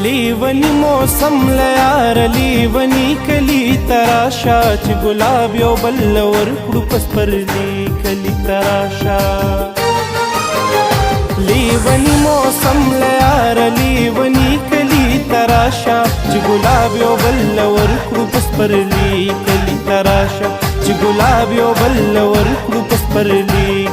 لیونی موسم لیار لیونی کلی تراشا چې ګلاب یو بل ورکړو پسپرلی کلی تراشا لیونی موسم لیار لیونی کلی تراشا چې ګلاب یو بل ورکړو پسپرلی کلی تراشا چې ګلاب یو بل ورکړو پسپرلی